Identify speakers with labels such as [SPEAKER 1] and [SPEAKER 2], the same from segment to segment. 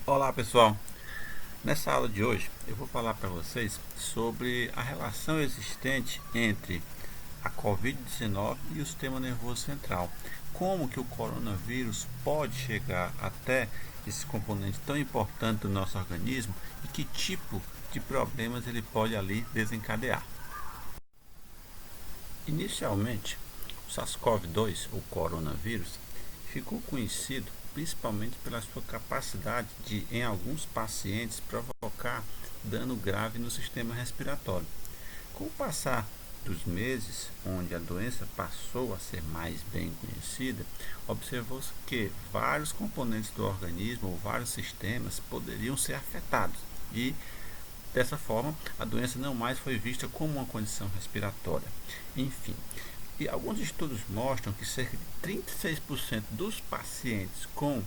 [SPEAKER 1] Olá pessoal, nessa aula de hoje eu vou falar para vocês sobre a relação existente entre a Covid-19 e o sistema nervoso central. Como que o coronavírus pode chegar até esse componente tão importante do nosso organismo e que tipo de problemas ele pode ali desencadear. Inicialmente, o SARS-CoV-2, o coronavírus, ficou conhecido principalmente pela sua capacidade de, em alguns pacientes, provocar dano grave no sistema respiratório. Com o passar dos meses, onde a doença passou a ser mais bem conhecida, observou-se que vários componentes do organismo ou vários sistemas poderiam ser afetados e dessa forma, a doença não mais foi vista como uma condição respiratória. Enfim, e alguns estudos mostram que cerca de 36% dos pacientes com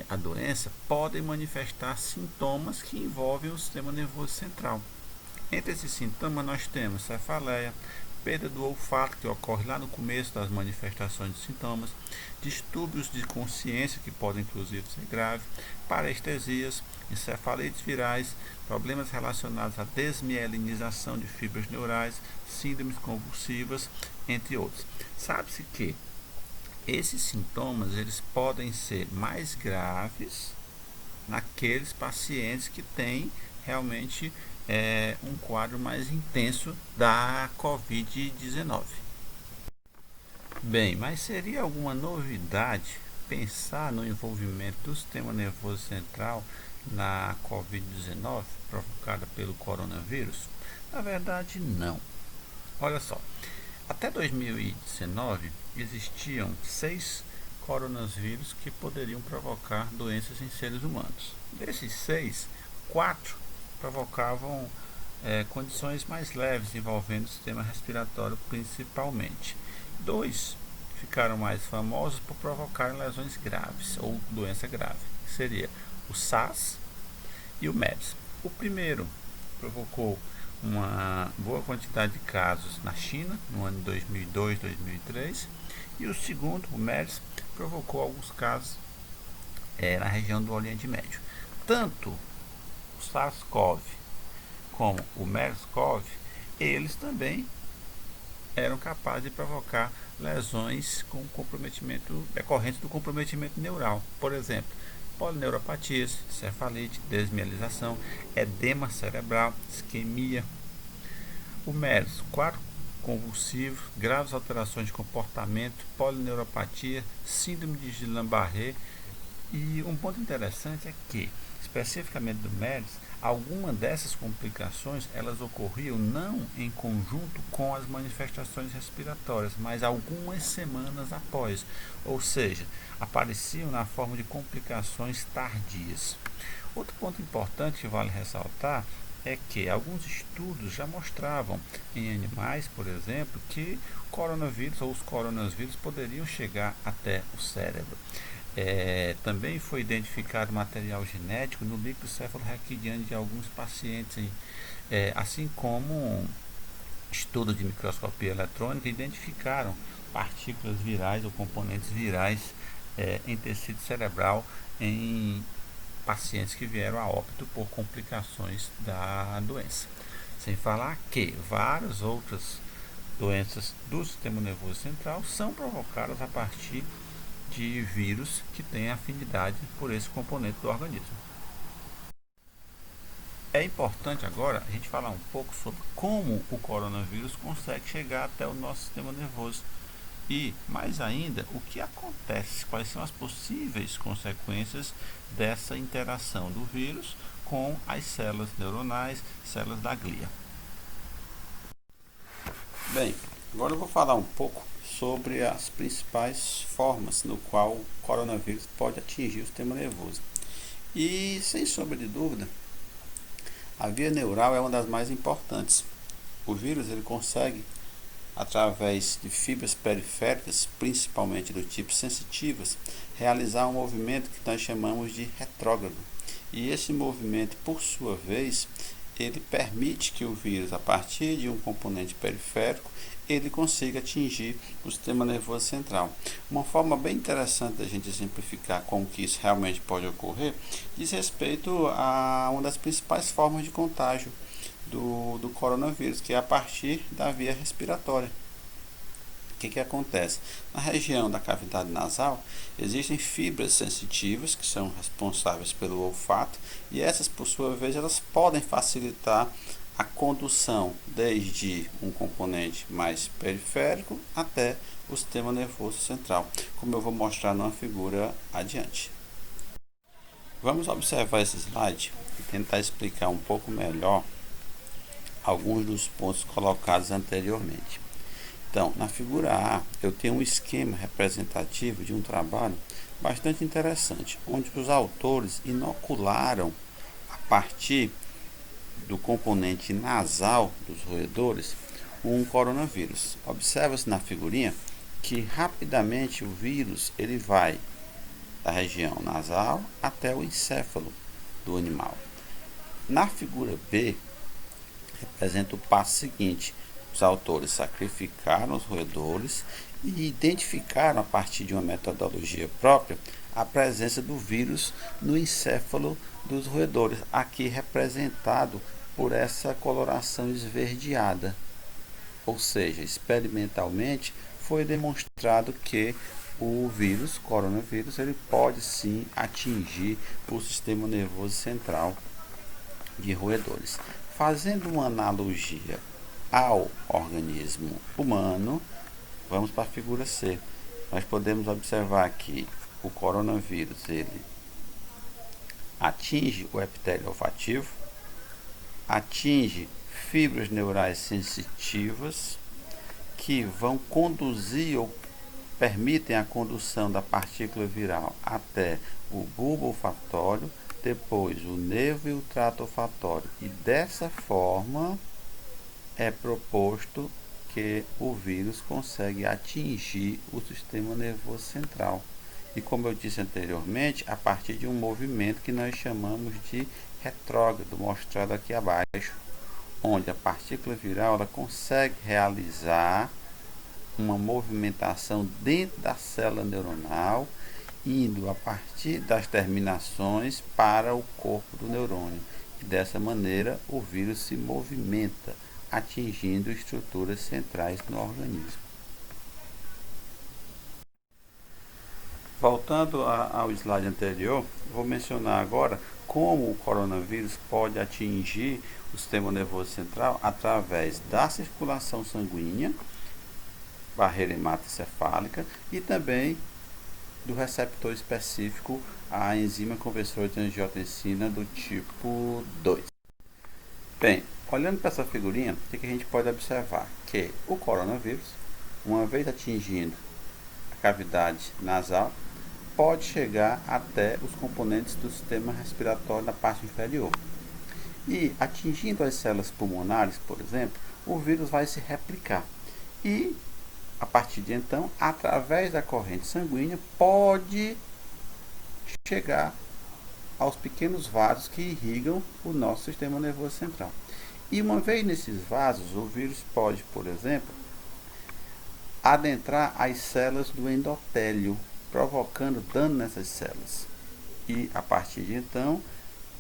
[SPEAKER 1] a doença podem manifestar sintomas que envolvem o sistema nervoso central. Entre esses sintomas nós temos cefaleia, perda do olfato, que ocorre lá no começo das manifestações de sintomas, distúrbios de consciência, que podem inclusive ser graves, parestesias, encefalites virais, problemas relacionados à desmielinização de fibras neurais, síndromes convulsivas, entre outros. Sabe-se que esses sintomas eles podem ser mais graves naqueles pacientes que têm realmente um quadro mais intenso da Covid-19. Bem, mas seria alguma novidade pensar no envolvimento do sistema nervoso central na Covid-19 provocada pelo coronavírus? Na verdade, não. Olha só, até 2019 existiam 6 coronavírus que poderiam provocar doenças em seres humanos. Desses 6, 4 provocavam condições mais leves envolvendo o sistema respiratório principalmente. 2 ficaram mais famosos por provocar lesões graves ou doença grave, que seria o SARS e o MERS. O primeiro provocou uma boa quantidade de casos na China, no ano 2002, 2003, e o segundo, o MERS, provocou alguns casos na região do Oriente Médio. Tanto o SARS-CoV como o MERS-CoV, eles também eram capazes de provocar lesões com comprometimento decorrentes do comprometimento neural. Por exemplo, polineuropatias, cefalite, desmielização, edema cerebral, isquemia. O MERS, quadro convulsivo, graves alterações de comportamento, polineuropatia, síndrome de Guillain-Barré. E um ponto interessante é que, especificamente do MERS, algumas dessas complicações elas ocorriam não em conjunto com as manifestações respiratórias, mas algumas semanas após, ou seja, apareciam na forma de complicações tardias. Outro ponto importante que vale ressaltar é que alguns estudos já mostravam em animais, por exemplo, que coronavírus ou os coronavírus poderiam chegar até o cérebro. Também foi identificado material genético no líquido cefalorraquidiano de alguns pacientes, assim como estudos de microscopia eletrônica identificaram partículas virais ou componentes virais em tecido cerebral em pacientes que vieram a óbito por complicações da doença. Sem falar que várias outras doenças do sistema nervoso central são provocadas a partir de vírus que têm afinidade por esse componente do organismo. É importante agora a gente falar um pouco sobre como o coronavírus consegue chegar até o nosso sistema nervoso e, mais ainda, o que acontece, quais são as possíveis consequências dessa interação do vírus com as células neuronais, células da glia. Bem, agora eu vou falar um pouco sobre as principais formas no qual o coronavírus pode atingir o sistema nervoso. E, sem sombra de dúvida, a via neural é uma das mais importantes. O vírus ele consegue, através de fibras periféricas, principalmente do tipo sensitivas, realizar um movimento que nós chamamos de retrógrado. E esse movimento, por sua vez, ele permite que o vírus, a partir de um componente periférico, ele consiga atingir o sistema nervoso central. Uma forma bem interessante da gente exemplificar como que isso realmente pode ocorrer diz respeito a uma das principais formas de contágio do coronavírus, que é a partir da via respiratória. O que acontece? Na região da cavidade nasal existem fibras sensitivas que são responsáveis pelo olfato, e essas, por sua vez, elas podem facilitar a condução desde um componente mais periférico até o sistema nervoso central, como eu vou mostrar numa figura adiante. Vamos observar esse slide e tentar explicar um pouco melhor alguns dos pontos colocados anteriormente. Então, na figura A, eu tenho um esquema representativo de um trabalho bastante interessante, onde os autores inocularam, a partir do componente nasal dos roedores, um coronavírus. Observa-se na figurinha que rapidamente o vírus ele vai da região nasal até o encéfalo do animal. Na figura B, representa o passo seguinte: os autores sacrificaram os roedores e identificaram, a partir de uma metodologia própria, a presença do vírus no encéfalo dos roedores, aqui representado por essa coloração esverdeada. Ou seja, experimentalmente foi demonstrado que o vírus, coronavírus, ele pode sim atingir o sistema nervoso central de roedores. Fazendo uma analogia ao organismo humano, vamos para a figura C. Nós podemos observar que o coronavírus ele atinge o epitélio olfativo, atinge fibras neurais sensitivas que vão conduzir ou permitem a condução da partícula viral até o bulbo olfatório, depois o nervo e o trato olfatório. E dessa forma é proposto que o vírus consegue atingir o sistema nervoso central. E como eu disse anteriormente, a partir de um movimento que nós chamamos de retrógrado, mostrado aqui abaixo, onde a partícula viral ela consegue realizar uma movimentação dentro da célula neuronal, indo a partir das terminações para o corpo do neurônio. E dessa maneira o vírus se movimenta, atingindo estruturas centrais no organismo. Voltando ao slide anterior, vou mencionar agora como o coronavírus pode atingir o sistema nervoso central através da circulação sanguínea, barreira hematoencefálica, e também do receptor específico, a enzima conversora de angiotensina do tipo 2. Bem, olhando para essa figurinha, o que a gente pode observar? Que o coronavírus, uma vez atingindo a cavidade nasal, pode chegar até os componentes do sistema respiratório da parte inferior. E atingindo as células pulmonares, por exemplo, o vírus vai se replicar. E, a partir de então, através da corrente sanguínea, pode chegar aos pequenos vasos que irrigam o nosso sistema nervoso central. E uma vez nesses vasos, o vírus pode, por exemplo, adentrar as células do endotélio, provocando dano nessas células. E, a partir de então,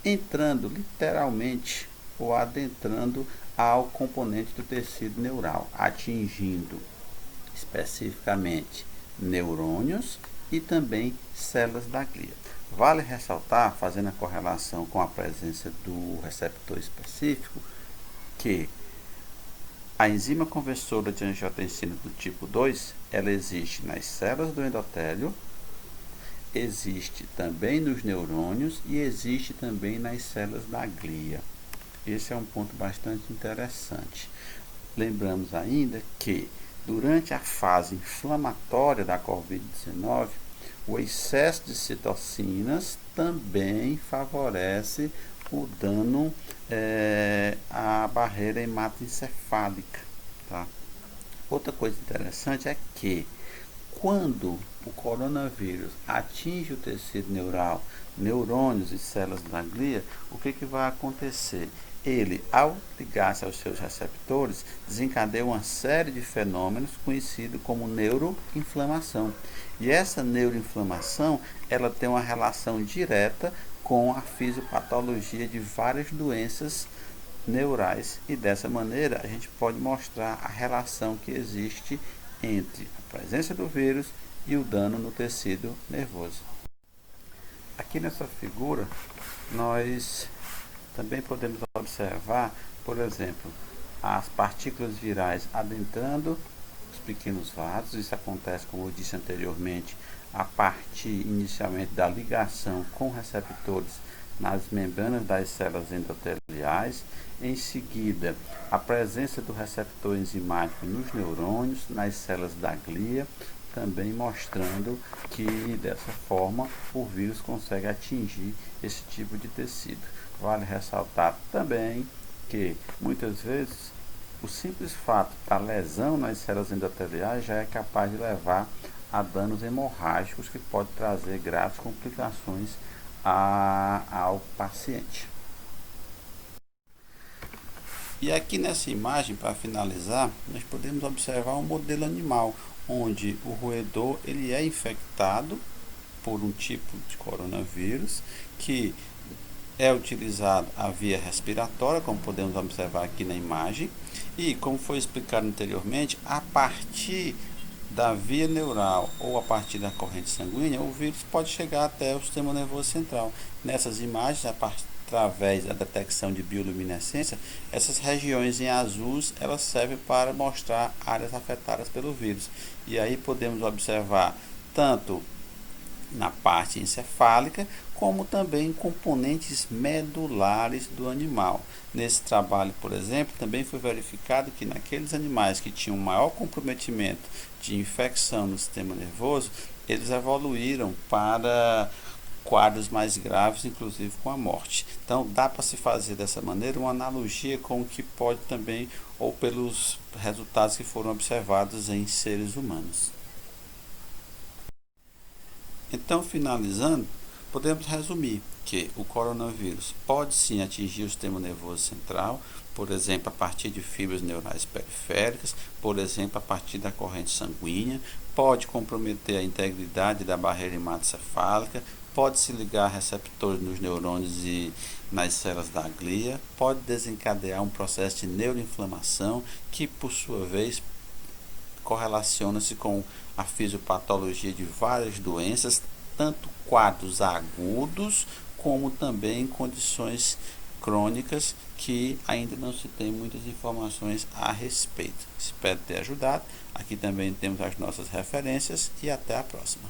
[SPEAKER 1] entrando literalmente ou adentrando ao componente do tecido neural, atingindo especificamente neurônios e também células da glia. Vale ressaltar, fazendo a correlação com a presença do receptor específico, que a enzima conversora de angiotensina do tipo 2, ela existe nas células do endotélio, existe também nos neurônios e existe também nas células da glia. Esse é um ponto bastante interessante. Lembramos ainda que durante a fase inflamatória da Covid-19, o excesso de citocinas também favorece o dano à barreira hematoencefálica. Tá? Outra coisa interessante é que quando o coronavírus atinge o tecido neural, neurônios e células da glia, o que vai acontecer? Ele, ao ligar-se aos seus receptores, desencadeia uma série de fenômenos conhecidos como neuroinflamação. E essa neuroinflamação, ela tem uma relação direta com a fisiopatologia de várias doenças neurais, e dessa maneira a gente pode mostrar a relação que existe entre a presença do vírus e o dano no tecido nervoso. Aqui nessa figura nós também podemos observar, por exemplo, as partículas virais adentrando os pequenos vasos. Isso acontece, como eu disse anteriormente, a partir inicialmente da ligação com receptores nas membranas das células endoteliais. Em seguida, a presença do receptor enzimático nos neurônios, nas células da glia, também mostrando que dessa forma o vírus consegue atingir esse tipo de tecido. Vale ressaltar também que muitas vezes o simples fato da lesão nas células endoteliais já é capaz de levar a danos hemorrágicos que pode trazer graves complicações ao paciente. E aqui nessa imagem, para finalizar, nós podemos observar um modelo animal, onde o roedor ele é infectado por um tipo de coronavírus que é utilizado a via respiratória, como podemos observar aqui na imagem, e como foi explicado anteriormente, a partir da via neural ou a partir da corrente sanguínea, o vírus pode chegar até o sistema nervoso central. Nessas imagens, através da detecção de bioluminescência, essas regiões em azuis elas servem para mostrar áreas afetadas pelo vírus. E aí podemos observar tanto na parte encefálica, como também componentes medulares do animal. Nesse trabalho, por exemplo, também foi verificado que naqueles animais que tinham maior comprometimento de infecção no sistema nervoso, eles evoluíram para quadros mais graves, inclusive com a morte. Então, dá para se fazer dessa maneira uma analogia com o que pode também, ou pelos resultados que foram observados em seres humanos. Então, finalizando, podemos resumir que o coronavírus pode sim atingir o sistema nervoso central, por exemplo, a partir de fibras neurais periféricas, por exemplo, a partir da corrente sanguínea, pode comprometer a integridade da barreira hematocefálica, pode se ligar a receptores nos neurônios e nas células da glia, pode desencadear um processo de neuroinflamação que, por sua vez, correlaciona-se com a fisiopatologia de várias doenças, tanto quadros agudos como também condições crônicas que ainda não se tem muitas informações a respeito. Espero ter ajudado. Aqui também temos as nossas referências e até a próxima.